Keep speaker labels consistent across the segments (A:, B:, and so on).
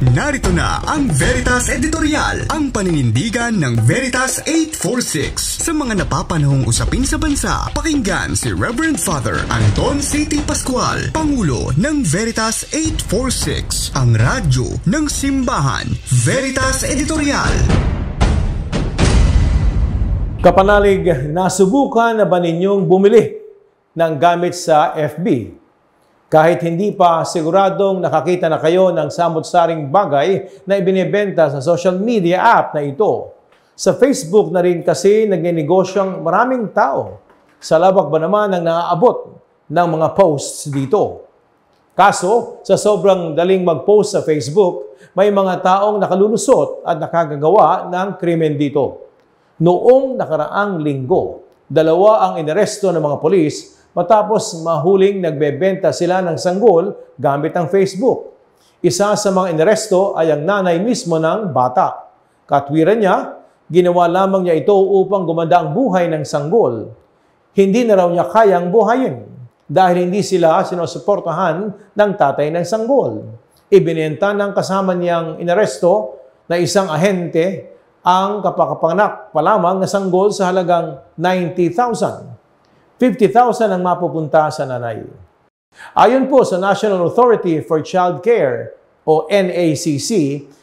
A: Narito na ang Veritas Editorial, ang paninindigan ng Veritas 846 sa mga napapanahong usapin sa bansa. Pakinggan si Reverend Father Anton C.T. Pascual, Pangulo ng Veritas 846, ang radyo ng simbahan. Veritas Editorial.
B: Kapanalig, nasubukan na ba ninyong bumili ng gamit sa FB? Kahit hindi pa siguradong nakakita na kayo ng samot-saring bagay na ibinebenta sa social media app na ito. Sa Facebook na rin kasi nagninegosyo maraming tao. Sa labak ba naman ang naaabot ng mga posts dito? Kaso, sa sobrang daling mag-post sa Facebook, may mga taong nakalulusot at nakagagawa ng krimen dito. Noong nakaraang linggo, 2 ang inaresto ng mga polis matapos mahuling nagbebenta sila ng sanggol gamit ang Facebook. Isa sa mga inaresto ay ang nanay mismo ng bata. Katwiran niya, ginawa lamang niya ito upang gumanda ang buhay ng sanggol. Hindi na raw niya kayang buhayin dahil hindi sila sinusuportahan ng tatay ng sanggol. Ibinenta ng kasama niyang inaresto na isang ahente ang kapakapanganak pa lamang na sanggol sa halagang 90,000. 50,000 ang mapupunta sa nanay. Ayon po sa National Authority for Child Care o NACC,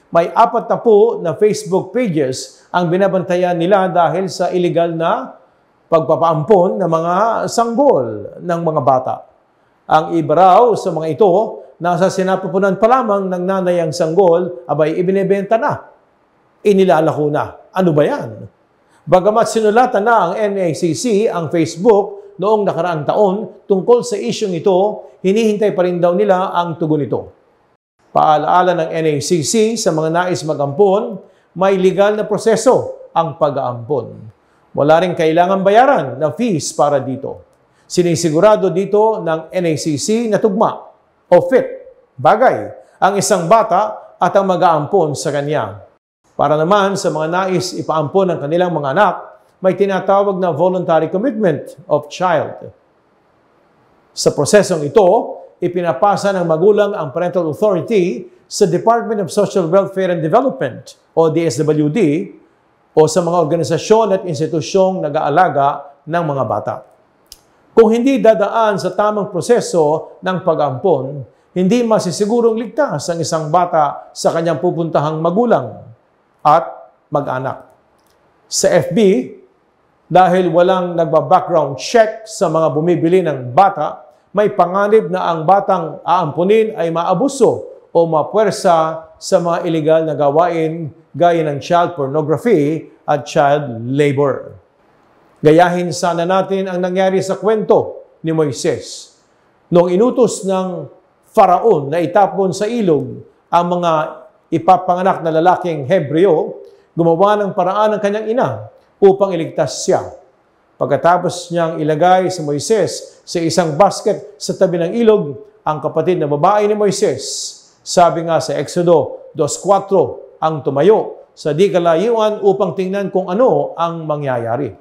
B: may 40 na Facebook pages ang binabantayan nila dahil sa illegal na pagpapaampon ng mga sanggol ng mga bata. Ang iba raw sa mga ito, nasa sinapupunan pa lamang ng nanay ang sanggol, abay ibinebenta na. Inilalako na. Ano ba yan? Bagamat sinulatan na ang NACC ang Facebook noong nakaraang taon tungkol sa isyong ito, hinihintay pa rin daw nila ang tugon nito. Paalaala ng NACC sa mga nais mag-ampon, may legal na proseso ang pag-aampon. Wala rin kailangan bayaran na fees para dito. Sinisigurado dito ng NACC na tugma o fit, bagay, ang isang bata at ang mag-aampon sa kanya. Para naman sa mga nais ipaampon ng kanilang mga anak, may tinatawag na voluntary commitment of child. Sa prosesong ito, ipinapasa ng magulang ang parental authority sa Department of Social Welfare and Development o DSWD o sa mga organisasyon at institusyong nag-aalaga ng mga bata. Kung hindi dadaan sa tamang proseso ng pag-ampon, hindi masisigurong ligtas ang isang bata sa kanyang pupuntahang magulang at mag-anak. Sa FB, dahil walang nagba-background check sa mga bumibili ng bata, may panganib na ang batang aampunin ay maabuso o mapuwersa sa mga illegal na gawain gaya ng child pornography at child labor. Gayahin sana natin ang nangyari sa kwento ni Moises. Noong inutos ng Faraon na itapon sa ilog ang mga ipapanganak na lalaking Hebreo, gumawa ng paraan ng kanyang ina upang iligtas siya. Pagkatapos niyang ilagay si Moises sa isang basket sa tabi ng ilog, ang kapatid na babae ni Moises, sabi nga sa Exodo 2:4, ang tumayo sa di kalayuan upang tingnan kung ano ang mangyayari.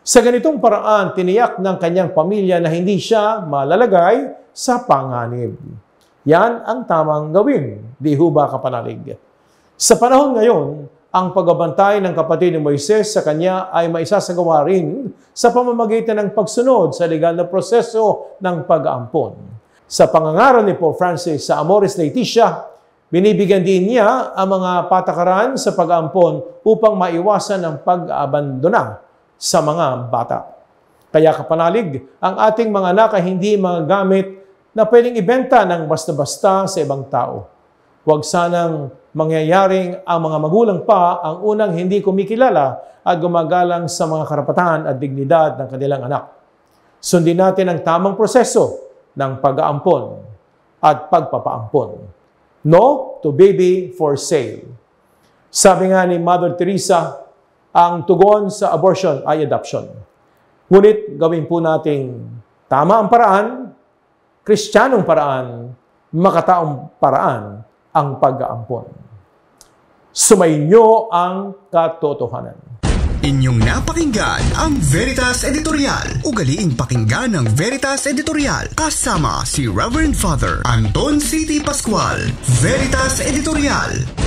B: Sa ganitong paraan, tiniyak ng kanyang pamilya na hindi siya malalagay sa panganib. Yan ang tamang gawin, di ho ba kapanalig? Sa panahon ngayon, ang pagbabantay ng kapatid ni Moises sa kanya ay maisasagawa rin sa pamamagitan ng pagsunod sa legal na proseso ng pag-aampon. Sa pangangaral ni Pope Francis sa Amoris Laetitia, binibigyan din niya ang mga patakaran sa pag-aampon upang maiwasan ang pag-abandona sa mga bata. Kaya kapanalig, ang ating mga anak ay hindi mga gamit na pwedeng ibenta ng basta-basta sa ibang tao. Huwag sanang mangyayaring ang mga magulang pa ang unang hindi kumikilala at gumagalang sa mga karapatan at dignidad ng kanilang anak. Sundin natin ang tamang proseso ng pag-aampon at pagpapaampon. No to baby for sale. Sabi nga ni Mother Teresa, ang tugon sa abortion ay adoption. Ngunit gawin po nating tama ang paraan, Kristiyanong paraan, makataong paraan ang pag-aampon. Sumainyo ang katotohanan.
A: Inyong napakinggan ang Veritas Editorial. Ugaliing pakinggan ang Veritas Editorial kasama si Reverend Father Anton C.T. Pascual. Veritas Editorial.